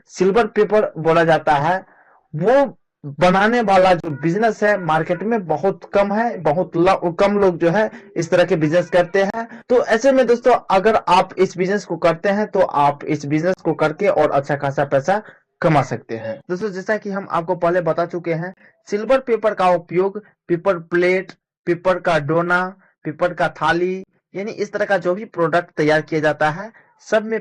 Silver paper बोला जाता है, वो बनाने वाला जो बिजनेस है मार्केट में बहुत कम है, बहुत कम लोग जो है इस तरह के बिजनेस करते हैं। तो ऐसे में दोस्तों अगर आप इस बिजनेस को करते हैं तो आप इस बिजनेस को करके और अच्छा खासा पैसा कमा सकते हैं। दोस्तों जैसा कि हम आपको पहले बता चुके हैं, सिल्वर पेपर का उपयोग पेपर प्लेट, पेपर का डोना, पेपर का थाली, यानी इस तरह का जो भी प्रोडक्ट तैयार किया जाता है सब में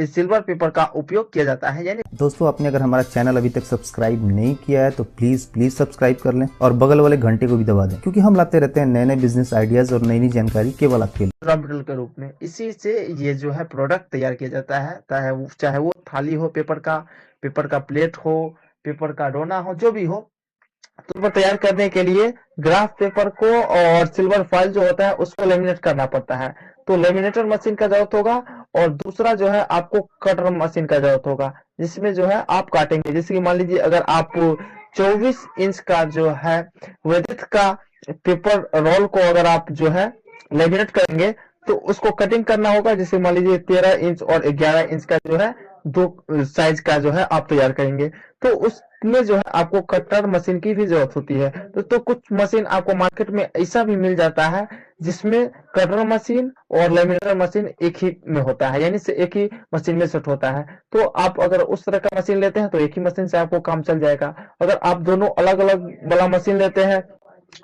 सिल्वर पेपर का उपयोग किया जाता है। यानी दोस्तों आपने अगर हमारा चैनल अभी तक सब्सक्राइब नहीं किया है तो प्लीज सब्सक्राइब कर लें और बगल वाले घंटे को भी दबा दें, क्योंकि हम लाते रहते हैं नए नए बिजनेस आइडियाज और नई नई जानकारी केवल आपके लिए। रॉ मटेरियल के रूप में इसी से ये जो है प्रोडक्ट तैयार किया जाता है, चाहे वो थाली हो पेपर का प्लेट हो, पेपर का डोना हो, जो भी हो। तो तैयार करने के लिए ग्राफ पेपर को और सिल्वर फॉइल जो होता है उसको लेमिनेट करना पड़ता है। तो लेमिनेटर मशीन का जरूरत होगा और दूसरा जो है आपको कटर मशीन का जरूरत होगा, जिसमें जो है आप काटेंगे। जैसे कि मान लीजिए अगर आप 24 इंच का जो है विड्थ का पेपर रोल को अगर आप जो है लेमिनेट करेंगे तो उसको कटिंग करना होगा। जैसे मान लीजिए 13 इंच और 11 इंच का जो है दो साइज का जो है आप तैयार करेंगे, तो उसमें जो है आपको कटर मशीन की भी जरूरत होती है। तो कुछ मशीन आपको मार्केट में ऐसा भी मिल जाता है जिसमें कटर मशीन और लेमिनेटर मशीन एक ही में होता है, यानी से एक ही मशीन में सेट होता है। तो आप अगर उस तरह का मशीन लेते हैं तो एक ही मशीन से आपको काम चल जाएगा। अगर आप दोनों अलग अलग वाला मशीन लेते हैं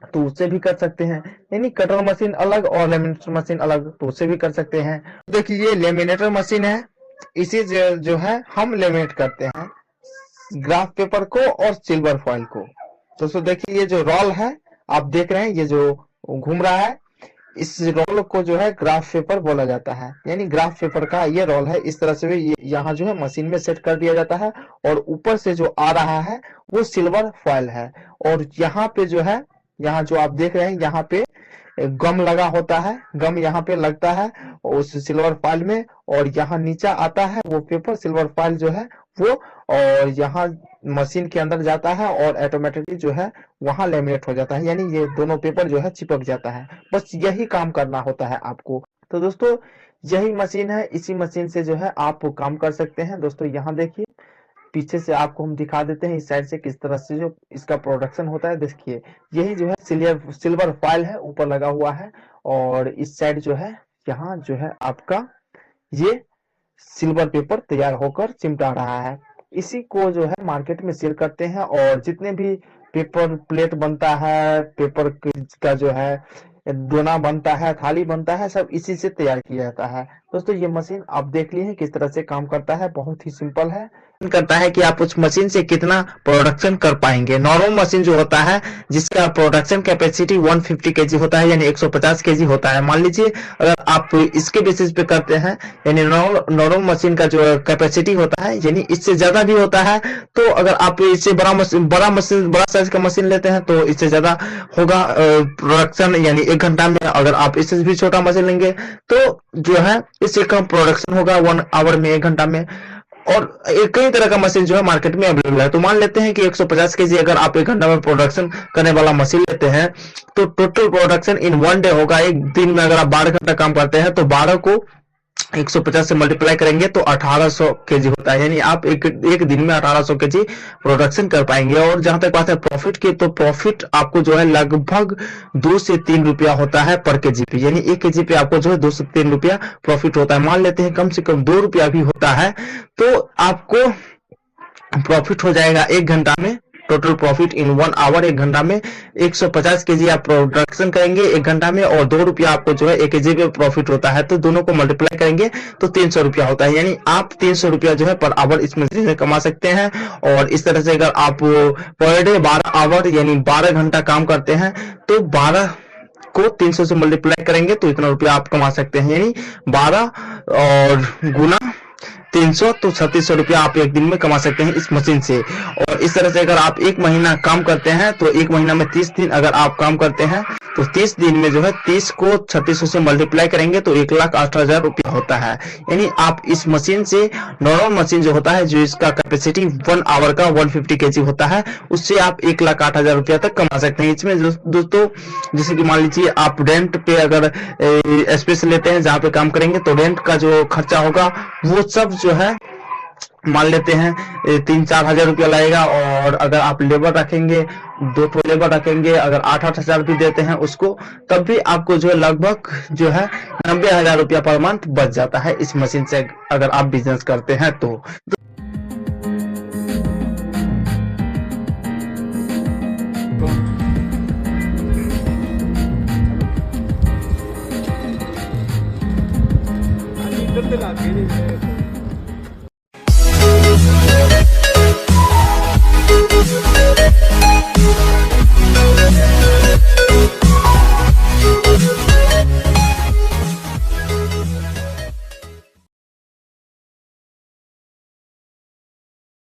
तो उससे भी कर सकते हैं, यानी कटर मशीन अलग और लेमिनेटर मशीन अलग, तो उससे भी कर सकते हैं। देखिए ये लेमिनेटर मशीन है, इसी जो है हम लेमिनेट करते हैं ग्राफ पेपर को और सिल्वर फॉइल को। दोस्तों देखिए ये जो रोल है आप देख रहे हैं, ये जो घूम रहा है, इस रोल को जो है ग्राफ पेपर बोला जाता है। यानी ग्राफ पेपर का ये रोल है, इस तरह से भी यहाँ जो है मशीन में सेट कर दिया जाता है और ऊपर से जो आ रहा है वो सिल्वर फॉइल है। और यहाँ पे जो है, यहाँ जो आप देख रहे हैं यहाँ पे गम लगा होता है, गम यहाँ पे लगता है उस सिल्वर फॉइल में, और यहाँ नीचे आता है वो पेपर सिल्वर फॉइल जो है वो, और यहाँ मशीन के अंदर जाता है और ऑटोमेटिकली जो है वहां लेमिनेट हो जाता है, यानी ये दोनों पेपर जो है चिपक जाता है। बस यही काम करना होता है आपको। तो दोस्तों यही मशीन है, इसी मशीन से जो है आप काम कर सकते हैं। दोस्तों यहाँ देखिए पीछे से आपको हम दिखा देते हैं इस साइड से किस तरह से जो इसका प्रोडक्शन होता है। देखिए यही जो है सिल्वर फॉइल है ऊपर लगा हुआ है, और इस साइड जो है यहाँ जो है आपका ये सिल्वर पेपर तैयार होकर चिमटा रहा है। इसी को जो है मार्केट में सेल करते हैं, और जितने भी पेपर प्लेट बनता है, पेपर का जो है डोना बनता है, थाली बनता है, सब इसी से तैयार किया जाता है। दोस्तों ये मशीन आप देख लिए किस तरह से काम करता है, बहुत ही सिंपल है। करता है कि आप उस मशीन से कितना प्रोडक्शन कर पाएंगे। नॉर्मल मशीन जो होता है जिसका प्रोडक्शन कैपेसिटी 150 केजी होता है, यानी 150 केजी होता है। मान लीजिए अगर आप इसके बेसिस पे करते हैं, यानी नॉर्मल मशीन का जो कैपेसिटी होता है यानी इससे ज्यादा भी होता है। तो अगर आप इससे बड़ा साइज का मशीन लेते हैं तो इससे ज्यादा होगा प्रोडक्शन, यानी 1 घंटा में। अगर आप इससे भी छोटा मशीन लेंगे तो जो है इससे कम प्रोडक्शन होगा 1 आवर में, 1 घंटा में। और कई तरह का मशीन जो है मार्केट में अवेलेबल है। तो मान लेते हैं कि 150 केजी अगर आप 1 घंटा में प्रोडक्शन करने वाला मशीन लेते हैं तो टोटल प्रोडक्शन इन 1 डे होगा। एक दिन में अगर आप 12 घंटा काम करते हैं तो 12 को 150 से मल्टीप्लाई करेंगे तो 1800 केजी होता है, यानी आप एक दिन में 1800 केजी प्रोडक्शन कर पाएंगे। और जहां तक बात है प्रॉफिट की, तो प्रॉफिट आपको जो है लगभग 2 से 3 रुपया होता है पर केजी पे, यानी 1 केजी पे आपको जो है 2 से 3 रुपया प्रॉफिट होता है। मान लेते हैं कम से कम 2 रुपया भी होता है तो आपको प्रॉफिट हो जाएगा 1 घंटा में। टोटल प्रॉफिट इन 1 आवर, 1 घंटा में 150 केजी आप प्रोडक्शन करेंगे 1 घंटा में, और 2 रुपया आपको जो है 1 केजी पे प्रॉफिट होता है। तो दोनों को मल्टीप्लाई करेंगे तो 300 रुपया होता है, यानी आप 300 रुपया जो है पर आवर इस मशीन से कमा सकते हैं। और इस तरह से अगर आप पर डे 12 आवर यानी 12 घंटा काम करते हैं तो 12 को 300 से मल्टीप्लाई करेंगे तो इतना रुपया आप कमा सकते हैं, यानी 12 और गुना 300 तो 3600 रुपया आप एक दिन में कमा सकते हैं इस मशीन से। और इस तरह से अगर आप 1 महीना काम करते हैं तो 1 महीना में 30 दिन अगर आप काम करते हैं तो 30 दिन में जो है 30 को 3600 से मल्टीप्लाई करेंगे तो 1,08,000 रुपया होता है। यानी आप इस मशीन से, नॉर्मल मशीन जो होता है जो इसका कैपेसिटी 1 आवर का 150 केजी होता है, उससे आप 1,08,000 रुपया तक कमा सकते हैं। इसमें दोस्तों जैसे कि मान लीजिए आप रेंट पे अगर स्पेस लेते हैं जहाँ पे काम करेंगे तो रेंट का जो खर्चा होगा वो सब जो है मान लेते हैं 3-4 हजार रुपया लगेगा, और अगर आप लेबर रखेंगे, 2 तो लेबर रखेंगे, अगर 8-8 हजार भी देते हैं उसको, तब भी आपको जो है लगभग जो है 90 हजार रुपया पर मंथ बच जाता है इस मशीन से, अगर आप बिजनेस करते हैं तो।